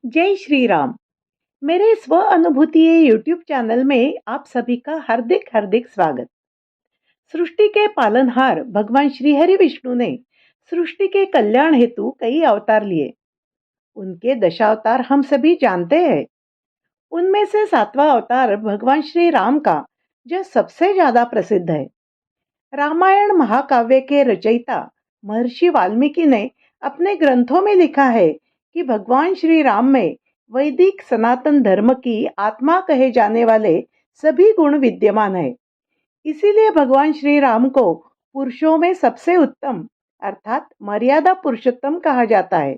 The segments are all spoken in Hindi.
जय श्री राम। मेरे स्व अनुभूति यूट्यूब चैनल में आप सभी का हार्दिक हार्दिक स्वागत। सृष्टि के पालनहार भगवान श्री हरि विष्णु ने सृष्टि के कल्याण हेतु कई अवतार लिए। उनके दशावतार हम सभी जानते हैं। उनमें से सातवां अवतार भगवान श्री राम का जो सबसे ज्यादा प्रसिद्ध है। रामायण महाकाव्य के रचयिता महर्षि वाल्मीकि ने अपने ग्रंथों में लिखा है कि भगवान श्री राम में वैदिक सनातन धर्म की आत्मा कहे जाने वाले सभी गुण विद्यमान है। इसीलिए भगवान श्री राम को पुरुषों में सबसे उत्तम अर्थात मर्यादा पुरुषोत्तम कहा जाता है।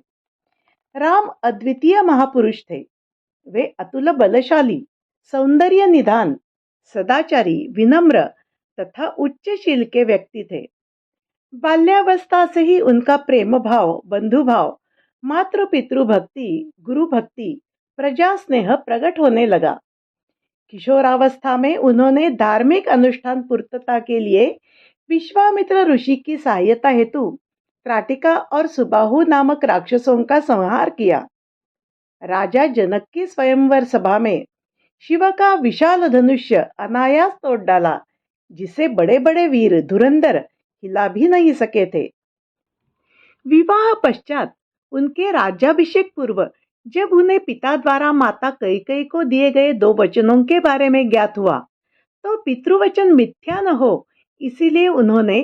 राम अद्वितीय महापुरुष थे। वे अतुल बलशाली, सौंदर्य निधान, सदाचारी, विनम्र तथा उच्चशील के व्यक्ति थे। बाल्यावस्था से ही उनका प्रेम भाव, बंधु भाव, मातृ पितृ भक्ति, गुरु भक्ति, प्रजा स्नेह प्रकट होने लगा। किशोरावस्था में उन्होंने धार्मिक अनुष्ठान पूर्तता के लिए विश्वामित्र ऋषि की सहायता हेतु त्राटिका और सुबाहु नामक राक्षसों का संहार किया। राजा जनक की स्वयंवर सभा में शिव का विशाल धनुष्य अनायास तोड़ डाला, जिसे बड़े बड़े वीर धुरंधर हिला भी नहीं सके थे। विवाह पश्चात उनके राज्याभिषेक पूर्व जब उन्हें पिता द्वारा माता कैकेयी को दिए गए 2 वचनों के बारे में ज्ञात हुआ, तो पितृवचन मिथ्या न हो, इसीलिए उन्होंने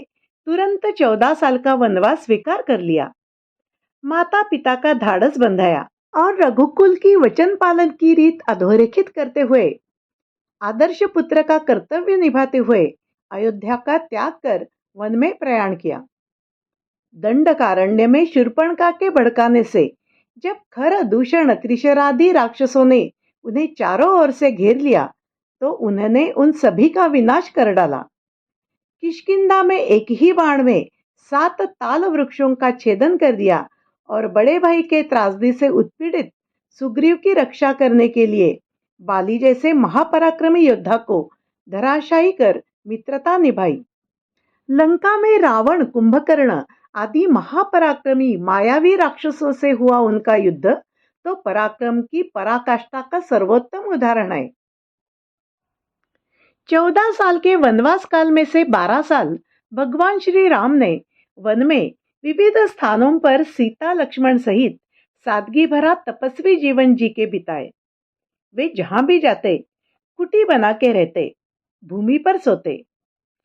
तुरंत 14 साल का वनवास स्वीकार कर लिया। माता पिता का धाड़स बंधाया और रघुकुल की वचन पालन की रीत अधोरेखित करते हुए आदर्श पुत्र का कर्तव्य निभाते हुए अयोध्या का त्याग कर वन में प्रयाण किया। दंडकारण्य में शूर्पणखा के भड़काने से जब खर, दूषण, त्रिशरादि राक्षसों ने उन्हें चारों ओर से घेर लिया, तो उन्होंने उन सभी का विनाश कर डाला। किष्किंधा में एक ही बाण में 7 ताल वृक्षों का छेदन कर दिया और बड़े भाई के त्रासदी से उत्पीड़ित सुग्रीव की रक्षा करने के लिए बाली जैसे महापराक्रमी योद्धा को धराशायी कर मित्रता निभाई। लंका में रावण, कुंभकर्ण आदि महापराक्रमी मायावी राक्षसों से हुआ उनका युद्ध तो पराक्रम की पराकाष्ठा का सर्वोत्तम उदाहरण है। 14 साल के वनवास काल में से 12 साल भगवान श्री राम ने वन में विविध स्थानों पर सीता लक्ष्मण सहित सादगी भरा तपस्वी जीवन जी के बिताए। वे जहां भी जाते कुटी बना के रहते, भूमि पर सोते,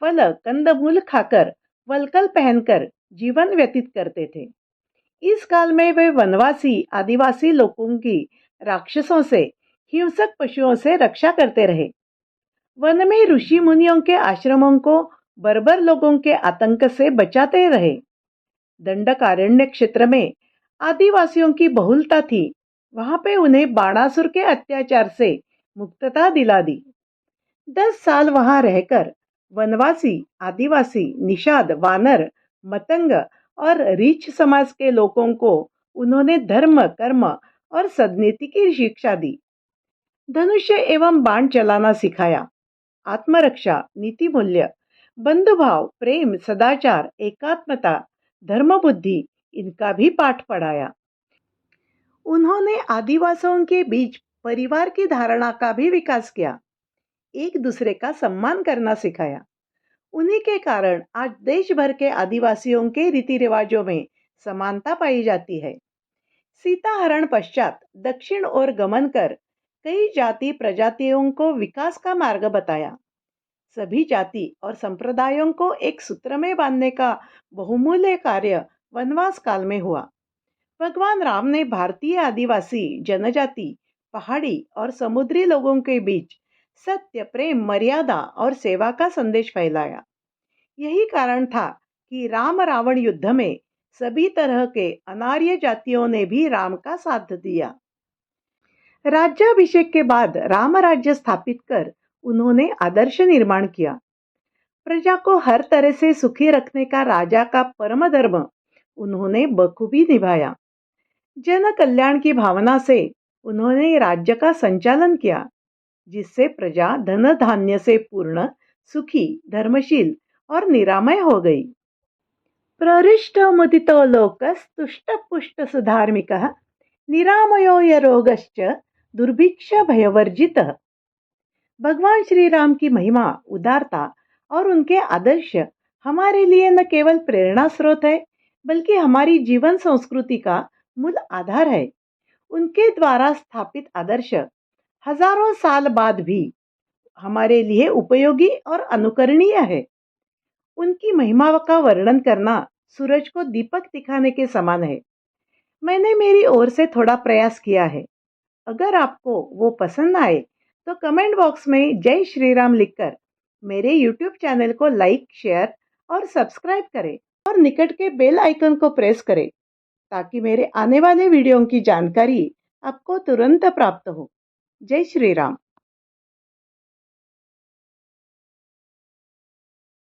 फल कंदमूल खाकर, वलकल पहनकर जीवन व्यतीत करते थे। इस काल में वे वनवासी आदिवासी लोगों की राक्षसों से, हिंसक पशुओं से रक्षा करते रहे। वन में ऋषि मुनियों के आश्रमों को बर्बर लोगों के आतंक से बचाते रहे। दंडकारण्य क्षेत्र में आदिवासियों की बहुलता थी, वहां पे उन्हें बाणासुर के अत्याचार से मुक्तता दिला दी। 10 साल वहां रहकर वनवासी, आदिवासी, निषाद, वानर, मतंग और रीछ समाज के लोगों को उन्होंने धर्म, कर्म और सद्नीति की शिक्षा दी। धनुष्य एवं बाण चलाना सिखाया। आत्मरक्षा, नीति मूल्य, बंधुभाव, प्रेम, सदाचार, एकात्मता, धर्म बुद्धि इनका भी पाठ पढ़ाया। उन्होंने आदिवासियों के बीच परिवार की धारणा का भी विकास किया। एक दूसरे का सम्मान करना सिखाया। उन्हीं के कारण आज देश भर के आदिवासियों के रीति रिवाजों में समानता पाई जाती है। सीता हरण पश्चात दक्षिण ओर गमन कर कई जाति प्रजातियों को विकास का मार्ग बताया। सभी जाति और संप्रदायों को एक सूत्र में बांधने का बहुमूल्य कार्य वनवास काल में हुआ। भगवान राम ने भारतीय आदिवासी जनजाति, पहाड़ी और समुद्री लोगों के बीच सत्य, प्रेम, मर्यादा और सेवा का संदेश फैलाया। यही कारण था कि राम रावण युद्ध में सभी तरह के अनार्य जातियों ने भी राम का साथ दिया। राज्याभिषेक के बाद राम राज्य स्थापित कर उन्होंने आदर्श निर्माण किया। प्रजा को हर तरह से सुखी रखने का राजा का परम धर्म उन्होंने बखूबी निभाया। जन कल्याण की भावना से उन्होंने राज्य का संचालन किया, जिससे प्रजा धन धान्य से पूर्ण, सुखी, धर्मशील और निरामय हो गई। प्रहृष्ट मुदितो लोकस्तुष्ट पुष्ट सुधार्मिकः निरामयो य रोगश्च दुर्भिक्ष भयवर्जितः। भगवान श्री राम की महिमा, उदारता और उनके आदर्श हमारे लिए न केवल प्रेरणा स्रोत है, बल्कि हमारी जीवन संस्कृति का मूल आधार है। उनके द्वारा स्थापित आदर्श हजारों साल बाद भी हमारे लिए उपयोगी और अनुकरणीय है। उनकी महिमा का वर्णन करना सूरज को दीपक दिखाने के समान है। मैंने मेरी ओर से थोड़ा प्रयास किया है। अगर आपको वो पसंद आए तो कमेंट बॉक्स में जय श्री राम लिखकर मेरे यूट्यूब चैनल को लाइक, शेयर और सब्सक्राइब करें और निकट के बेल आइकन को प्रेस करें ताकि मेरे आने वाले वीडियो की जानकारी आपको तुरंत प्राप्त हो। जय श्री राम।